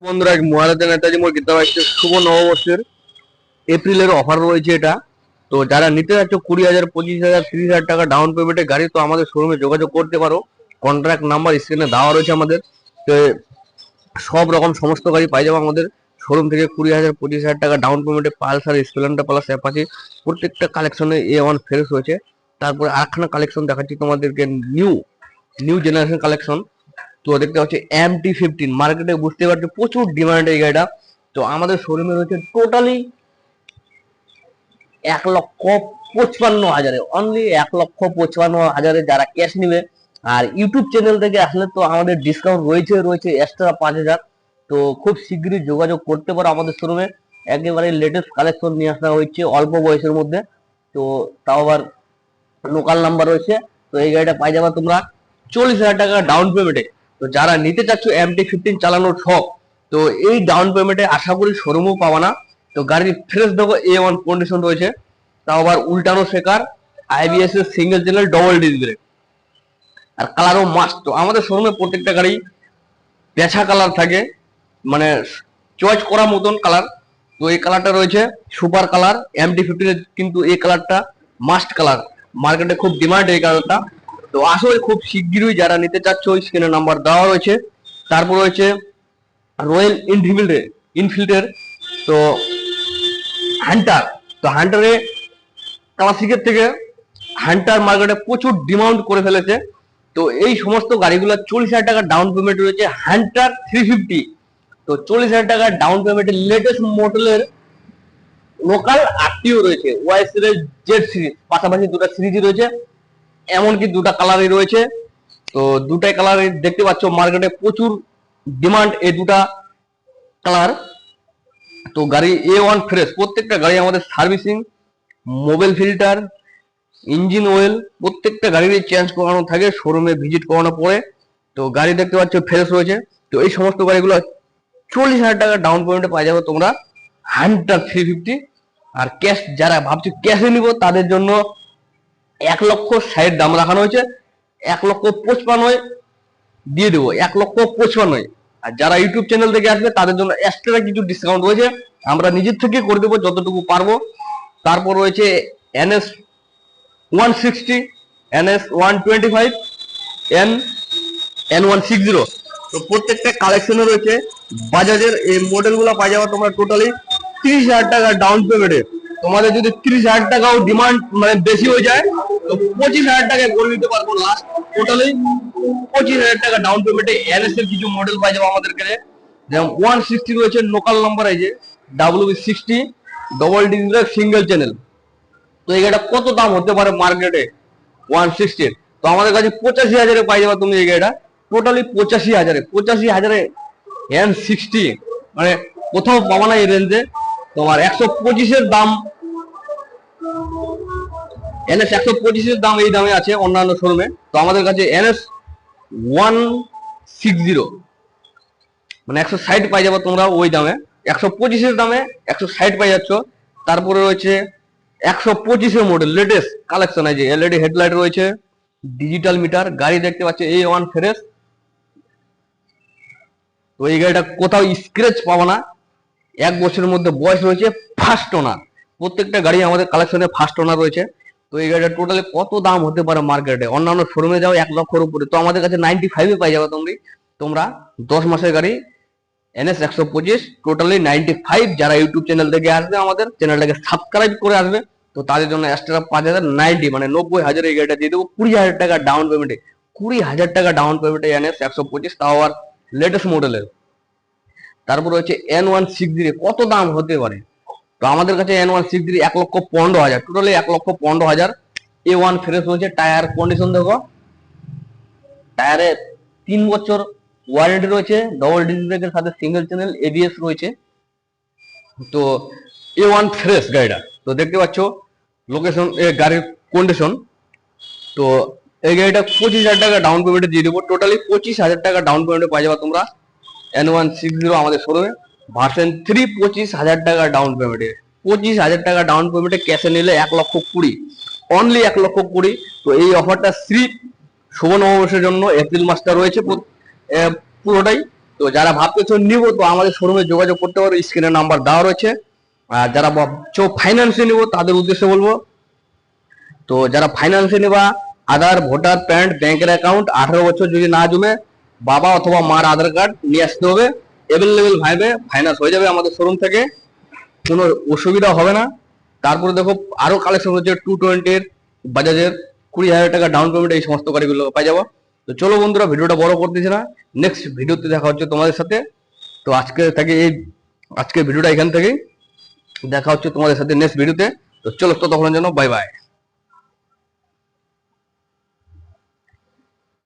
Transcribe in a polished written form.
বন্ধুরা, মহারাজা নেতাজি মোড় গীতাবাড়িতে শুভ নববর্ষের এপ্রিলের অফার রয়েছে এটা। তো যারা নিতে যাচ্ছ 20,000, 25,000, 30,000 টাকা ডাউন পেমেন্টে গাড়ি, তো আমাদের শোরুমে যোগাযোগ করতে পারো। কন্ট্রাক্ট নাম্বার স্ক্রিনে দেওয়া রয়েছে আমাদের। তো সব রকম সমস্ত গাড়ি পাই যাবো আমাদের শোরুম থেকে 20,000, 25,000 টাকা ডাউন পেমেন্টে। পালসার, স্প্লেন্ডার প্লাস, অ্যাপাচি প্রত্যেকটা কালেকশনে A1 ফ্রেশ হয়েছে। তারপরে আরেকখানা কালেকশন দেখাচ্ছি তোমাদেরকে, নিউ নিউ জেনারেশন কালেকশন। তো দেখতে পাচ্ছি MT-15 মার্কেটে, বুঝতে পারছো প্রচুর ডিমান্ড এই গাড়িটা। তো আমাদের শোরুমে রয়েছে টোটালি 1,55,000, অনলি 1,55,000 যারা ক্যাশ নিবে। আর ইউটিউব চ্যানেল থেকে আসলে তো আমাদের ডিসকাউন্ট রয়েছে এক্সট্রা 5,000। তো খুব শীঘ্রই যোগাযোগ করতে পারো আমাদের শোরুমে। একেবারে লেটেস্ট কালেকশন নিয়ে আসা হয়েছে অল্প বয়সের মধ্যে। তো তাও আবার লোকাল নাম্বার রয়েছে। তো এই গাড়িটা পাই যাবে তোমরা 40,000 টাকা ডাউন পেমেন্টে। তো যারা নিতে চাচ্ছ MT-15 চালানোর শখ, তো এই ডাউন পেমেন্টে আশা করি শোরুমও পাবা না। তো গাড়ির ফ্রেশ দেখো A1 কন্ডিশন রয়েছে, তাও আবার উল্টানো শেখার, IBS এর single channel, double disc brake, আর কালারও মাস্ট। তো আমাদের শোরুমে প্রত্যেকটা গাড়ি পেঁচা কালার থাকে, মানে চয়েস করার মতন কালার। তো এই কালারটা রয়েছে সুপার কালার MT-15 এর, কিন্তু এই কালারটা মাস্ট কালার, মার্কেটে খুব ডিমান্ড এই কালারটা। তো আসলে খুব শিগগিরই যারা নিতে চাচ্ছ ওই স্ক্রিনে নাম্বার দেওয়া রয়েছে। তারপর রয়েছে রয়্যাল ইনফিল্ডের, তো হান্টার। তো হান্টারে ক্লাসিকের থেকে হান্টার মার্কেটে প্রচুর ডিমান্ড করে ফেলেছে। তো এই সমস্ত গাড়িগুলো 40,000 টাকা ডাউন পেমেন্ট রয়েছে। হান্টার 350, তো 40,000 টাকা ডাউন পেমেন্টের লেটেস্ট মডেলের লোকাল আরটিও রয়েছে, ওয়াই সিরিজ, জেড সিরিজ, পাশাপাশি দুটো সিরিজই রয়েছে, এমনকি দুটা কালারই রয়েছে। তো দুটাই কালারই দেখতে পাচ্ছ মার্কেটে প্রচুর ডিমান্ড এই দুটা কালার। তো গাড়ি A1 ফ্রেশ, প্রত্যেকটা গাড়ি আমাদের servicing, mobile filter, engine oil প্রত্যেকটা গাড়িরই চেঞ্জ করানো থাকে শোরুমে ভিজিট করানোর পরে। তো গাড়ি দেখতে পাচ্ছ ফ্রেশ রয়েছে। তো এই সমস্ত গাড়িগুলো 40,000 টাকা ডাউন পেমেন্টে পাই যাবে তোমরা হান্টার 350। আর ক্যাশ, যারা ভাবছো ক্যাশে নিব, তাদের জন্য 1,60,000 দাম রাখানো হয়েছে। 1,55,000 দিয়ে দেবো, 1,55,000। আর যারা ইউটিউব চ্যানেল থেকে আসবে তাদের জন্য এক্সট্রা কিছু ডিসকাউন্ট রয়েছে, আমরা নিজের থেকে করে দেবো যতটুকু পারবো। তারপর রয়েছে NS 160, NS 125, N160। তো প্রত্যেকটা কালেকশনে রয়েছে বাজাজের এই মডেলগুলো পাই যাবে তোমরা টোটালি 30,000 টাকা ডাউন পেমেন্টে। তোমাদের যদি 30,000 টাকাও ডিমান্ড মানে বেশি হয়ে যায়, তো 25,000 টাকায় করে নিতে পারবো লাস্ট। টোটালি 25,000 টাকা ডাউন পেমেন্টে NS এর কিছু মডেল পাই যাবো আমাদের কাছে। যেমন 160 রয়েছে লোকাল নাম্বার, এই যে WB60, double disc break, single channel. তো এই গাড়িটা কত দাম হতে পারে মার্কেটে 160? তো আমাদের কাছে 85,000-এ পাই যাবে তুমি এই গাড়িটা, টোটালি 85,000-এ। 85,000-এ N60 মানে কোথাও পাবা না এই রেঞ্জে। তোমার 125-এর দাম, NS 125-এর দাম এই দামে আছে অন্যান্য শোরুমে। তো আমাদের কাছে NS 160 মানে 160 পাই যাবে তোমরা ওই দামে। 125-এর দামে 160 পাই যাচ্ছ। তারপরে রয়েছে 125-এর মডেল লেটেস্ট কালেকশন, আছে LED হেডলাইট রয়েছে, ডিজিটাল মিটার, গাড়ি দেখতে পাচ্ছে A1 ফ্রেশ। তো এই গাড়িটা কোথাও স্ক্র্যাচ পাবো না, 1 বছরের মধ্যে বয়স রয়েছে, ফার্স্ট ওনার। প্রত্যেকটা গাড়ি আমাদের কালেকশনে ফার্স্ট ওনার রয়েছে। তো এই গাড়িটা টোটালি কত দাম হতে পারে মার্কেটে? অন্যান্য শোরুমে যাও 1,00,000-এর উপরে, তো আমাদের কাছে 95-এ পাই যাবে তোমরা 10 মাসের গাড়ি NS 125, টোটালি 95। যারা ইউটিউব চ্যানেল থেকে আসবে, আমাদের চ্যানেলটাকে সাবস্ক্রাইব করে আসবে, তো তাদের জন্য এক্সট্রা 5,000, 90 মানে 90,000 এই গাড়িটা দিয়ে দেবো 20,000 টাকা ডাউন পেমেন্টে। 20,000 টাকা ডাউন পেমেন্টে NS 125, তাও আর লেটেস্ট মডেলের। তারপর হচ্ছে N160, কত দাম হতে পারে? তো আমাদের কাছে N160 1,15,000, টোটালি 1,15,000। A1 ফ্রেশ রয়েছে। টায়ার কন্ডিশন দেখো, টায়ারে 3 বছর ওয়ারেন্টি রয়েছে, ডবল ডিস্ক ব্রেকের সাথে সিঙ্গেল চ্যানেল ABS রয়েছে। তো A1 ফ্রেশ গাড়িটা। তো দেখতে পাচ্ছ লোকেশন, গাড়ির কন্ডিশন। তো এই গাড়িটা 25,000 টাকা ডাউন পেমেন্টে দিয়ে দেবো, টোটালি 25,000 টাকা ডাউন পেমেন্টে পাই যাবা তোমরা N160 আমাদের শোরুমে। ভার্সন 3 25,000 টাকা ডাউন পেমেন্টে। 25,000 টাকা ডাউন পেমেন্টে ক্যাশে নিলে 1,20,000, অনলি 1,20,000। তো এই অফারটা শ্রী শুভ নববর্ষের জন্য এপ্রিল মাসটা রয়েছে পুরোটাই। তো যারা ভাবতেছো নিব, তো আমাদের শোরুমে যোগাযোগ করতে পারো, স্ক্রিনে নাম্বার দেওয়া রয়েছে। আর যারা ভাবছো ফাইন্যান্সে নিব, তাদের উদ্দেশ্যে বলবো, তো যারা ফাইন্যান্সে নেবা, আধার, ভোটার, প্যান্ট, ব্যাংকের অ্যাকাউন্ট, 18 বছর যদি না জমে, বাবা অথবা মার আধার কার্ড নিয়ে আসতে হবে। অ্যাভেলেবেল ভাবে ফাইন্যান্স হয়ে যাবে আমাদের শোরুম থেকে, কোনো অসুবিধা হবে না। তারপরে দেখো আরো কালেকশন হচ্ছে 220-এর, বাজাজের 20,000 টাকা ডাউন পেমেন্ট, এই সমস্ত গাড়িগুলো পাই যাবো। তো চলো বন্ধুরা, ভিডিওটা বড় করতেছি না, নেক্সট ভিডিওতে দেখা হচ্ছে তোমাদের সাথে। তো আজকে ভিডিওটা এখান থেকেই দেখা হচ্ছে তোমাদের সাথে নেক্সট ভিডিওতে। তো চলো, ততক্ষণের জন্য বাই বাই।